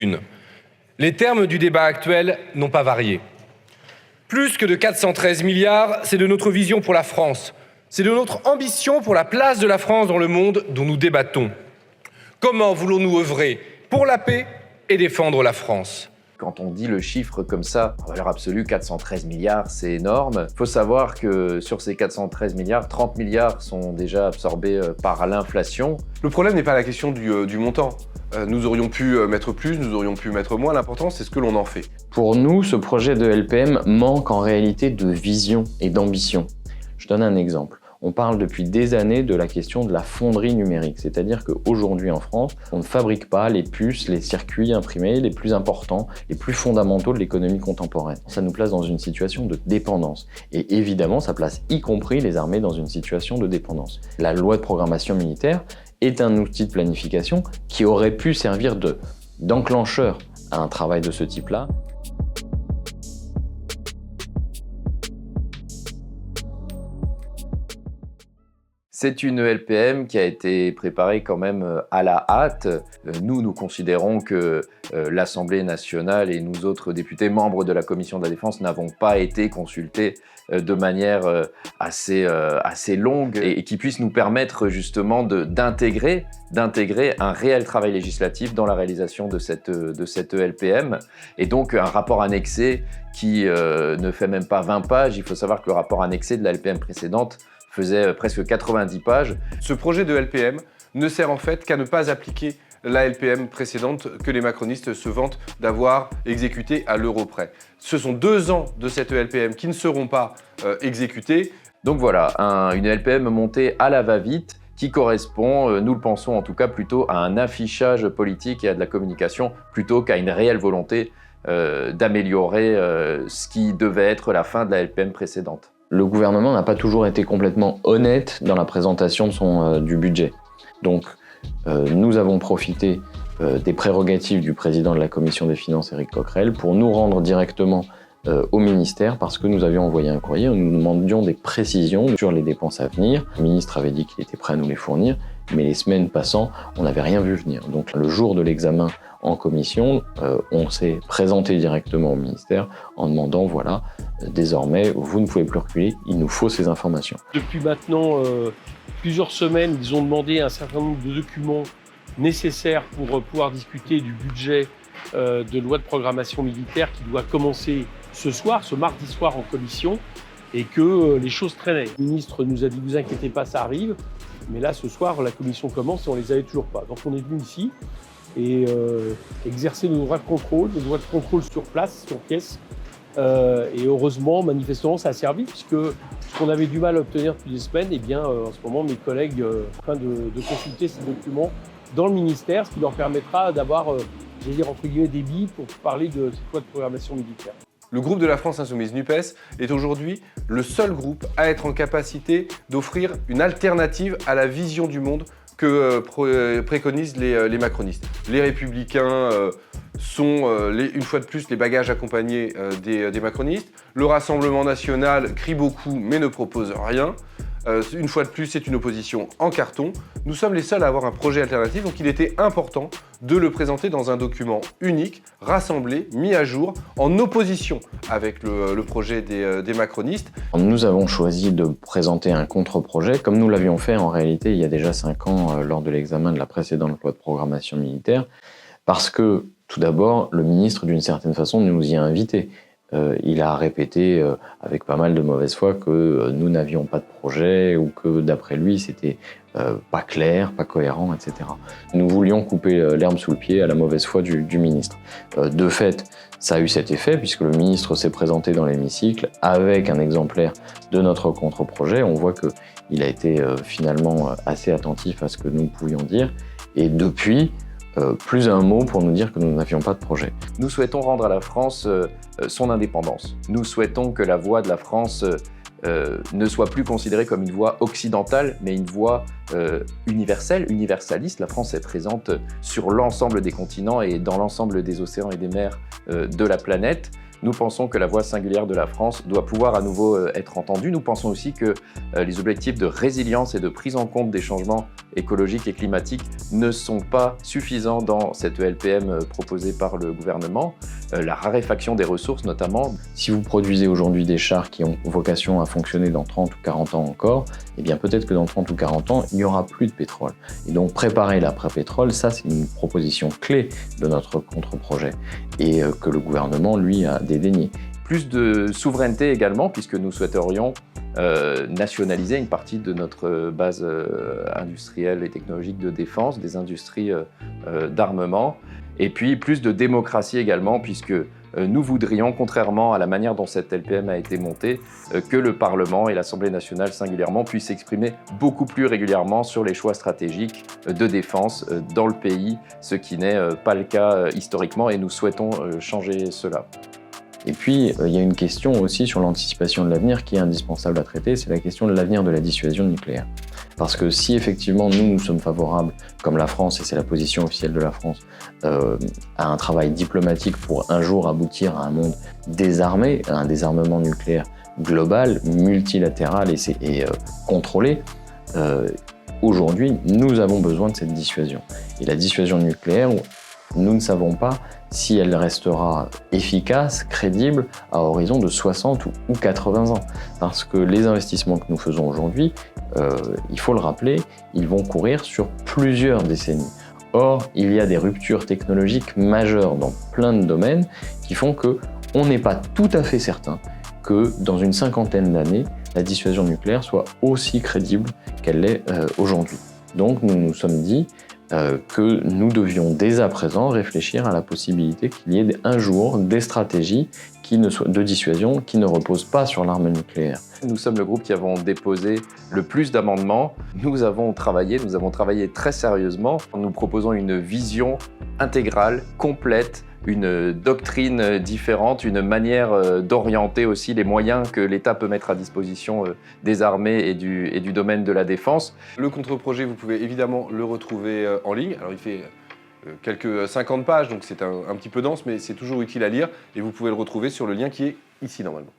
Une. Les termes du débat actuel n'ont pas varié. Plus que de 413 milliards, c'est de notre vision pour la France. C'est de notre ambition pour la place de la France dans le monde dont nous débattons. Comment voulons-nous œuvrer pour la paix et défendre la France ? Quand on dit le chiffre comme ça, en valeur absolue, 413 milliards, c'est énorme. Il faut savoir que sur ces 413 milliards, 30 milliards sont déjà absorbés par l'inflation. Le problème n'est pas la question du montant. Nous aurions pu mettre plus, nous aurions pu mettre moins. L'important, c'est ce que l'on en fait. Pour nous, ce projet de LPM manque en réalité de vision et d'ambition. Je donne un exemple. On parle depuis des années de la question de la fonderie numérique, c'est-à-dire qu'aujourd'hui en France, on ne fabrique pas les puces, les circuits imprimés les plus importants, les plus fondamentaux de l'économie contemporaine. Ça nous place dans une situation de dépendance. Et évidemment, ça place y compris les armées dans une situation de dépendance. La loi de programmation militaire est un outil de planification qui aurait pu servir d'enclencheur à un travail de ce type-là. C'est une LPM qui a été préparée quand même à la hâte. Nous considérons que l'Assemblée nationale et nous autres députés membres de la Commission de la Défense n'avons pas été consultés de manière assez longue et qui puisse nous permettre justement d'intégrer un réel travail législatif dans la réalisation de cette LPM. Et donc un rapport annexé qui ne fait même pas 20 pages. Il faut savoir que le rapport annexé de la LPM précédente faisait presque 90 pages. Ce projet de LPM ne sert en fait qu'à ne pas appliquer la LPM précédente que les macronistes se vantent d'avoir exécutée à l'euro près. Ce sont 2 ans de cette LPM qui ne seront pas exécutés. Donc voilà, une LPM montée à la va-vite qui correspond, nous le pensons en tout cas, plutôt à un affichage politique et à de la communication plutôt qu'à une réelle volonté d'améliorer ce qui devait être la fin de la LPM précédente. Le gouvernement n'a pas toujours été complètement honnête dans la présentation du budget. Donc, nous avons profité des prérogatives du président de la Commission des Finances, Éric Coquerel, pour nous rendre directement au ministère parce que nous avions envoyé un courrier où nous demandions des précisions sur les dépenses à venir. Le ministre avait dit qu'il était prêt à nous les fournir, mais les semaines passant, on n'avait rien vu venir. Donc, le jour de l'examen en commission, on s'est présenté directement au ministère en demandant, voilà, désormais, vous ne pouvez plus reculer, il nous faut ces informations. Depuis maintenant plusieurs semaines, ils ont demandé un certain nombre de documents nécessaires pour pouvoir discuter du budget de loi de programmation militaire qui doit commencer ce mardi soir en commission, et que les choses traînaient. Le ministre nous a dit, vous inquiétez pas, ça arrive, mais là, ce soir, la commission commence et on les avait toujours pas. Donc on est venu ici et exercer nos droits de contrôle sur place, sur pièce. Et heureusement, manifestement, ça a servi, puisque ce qu'on avait du mal à obtenir depuis des semaines, eh bien, en ce moment, mes collègues sont en train de consulter ces documents dans le ministère, ce qui leur permettra d'avoir, j'allais dire, entre guillemets, des billes pour parler de cette loi de programmation militaire. Le groupe de la France Insoumise NUPES est aujourd'hui le seul groupe à être en capacité d'offrir une alternative à la vision du monde que préconisent les macronistes. Les républicains sont une fois de plus les bagages accompagnés des macronistes. Le Rassemblement national crie beaucoup mais ne propose rien. Une fois de plus, c'est une opposition en carton. Nous sommes les seuls à avoir un projet alternatif, donc il était important de le présenter dans un document unique, rassemblé, mis à jour, en opposition avec le projet des macronistes. Nous avons choisi de présenter un contre-projet, comme nous l'avions fait en réalité il y a déjà 5 ans lors de l'examen de la précédente loi de programmation militaire, parce que, tout d'abord, le ministre, d'une certaine façon, nous y a invités. Il a répété avec pas mal de mauvaise foi que nous n'avions pas de projet ou que d'après lui c'était pas clair, pas cohérent, etc. Nous voulions couper l'herbe sous le pied à la mauvaise foi du ministre. De fait, ça a eu cet effet puisque le ministre s'est présenté dans l'hémicycle avec un exemplaire de notre contre-projet. On voit qu'il a été finalement assez attentif à ce que nous pouvions dire et depuis, plus un mot pour nous dire que nous n'avions pas de projet. Nous souhaitons rendre à la France son indépendance. Nous souhaitons que la voix de la France ne soit plus considérée comme une voix occidentale, mais une voix universelle, universaliste. La France est présente sur l'ensemble des continents et dans l'ensemble des océans et des mers de la planète. Nous pensons que la voix singulière de la France doit pouvoir à nouveau être entendue. Nous pensons aussi que les objectifs de résilience et de prise en compte des changements écologiques et climatiques ne sont pas suffisants dans cette LPM proposée par le gouvernement. La raréfaction des ressources notamment. Si vous produisez aujourd'hui des chars qui ont vocation à fonctionner dans 30 ou 40 ans encore, eh bien peut-être que dans 30 ou 40 ans, il n'y aura plus de pétrole. Et donc préparer l'après-pétrole, ça c'est une proposition clé de notre contre-projet et que le gouvernement, lui, a dédaigné. Plus de souveraineté également, puisque nous souhaiterions nationaliser une partie de notre base industrielle et technologique de défense, des industries d'armement. Et puis plus de démocratie également, puisque nous voudrions, contrairement à la manière dont cette LPM a été montée, que le Parlement et l'Assemblée nationale singulièrement puissent s'exprimer beaucoup plus régulièrement sur les choix stratégiques de défense dans le pays, ce qui n'est pas le cas historiquement, et nous souhaitons changer cela. Et puis, il y a une question aussi sur l'anticipation de l'avenir qui est indispensable à traiter, c'est la question de l'avenir de la dissuasion nucléaire. Parce que si effectivement nous sommes favorables, comme la France, et c'est la position officielle de la France, à un travail diplomatique pour un jour aboutir à un monde désarmé, à un désarmement nucléaire global, multilatéral et contrôlé, aujourd'hui, nous avons besoin de cette dissuasion. Et la dissuasion nucléaire, nous ne savons pas si elle restera efficace, crédible, à horizon de 60 ou 80 ans. Parce que les investissements que nous faisons aujourd'hui, il faut le rappeler, ils vont courir sur plusieurs décennies. Or, il y a des ruptures technologiques majeures dans plein de domaines qui font qu'on n'est pas tout à fait certain que dans une cinquantaine d'années, la dissuasion nucléaire soit aussi crédible qu'elle l'est aujourd'hui. Donc nous nous sommes dit que nous devions dès à présent réfléchir à la possibilité qu'il y ait un jour des stratégies de dissuasion qui ne reposent pas sur l'arme nucléaire. Nous sommes le groupe qui avons déposé le plus d'amendements. Nous avons travaillé très sérieusement. Nous proposons une vision intégrale, complète, une doctrine différente, une manière d'orienter aussi les moyens que l'État peut mettre à disposition des armées et du domaine de la défense. Le contre-projet, vous pouvez évidemment le retrouver en ligne. Alors il fait quelques 50 pages, donc c'est un petit peu dense, mais c'est toujours utile à lire. Et vous pouvez le retrouver sur le lien qui est ici normalement.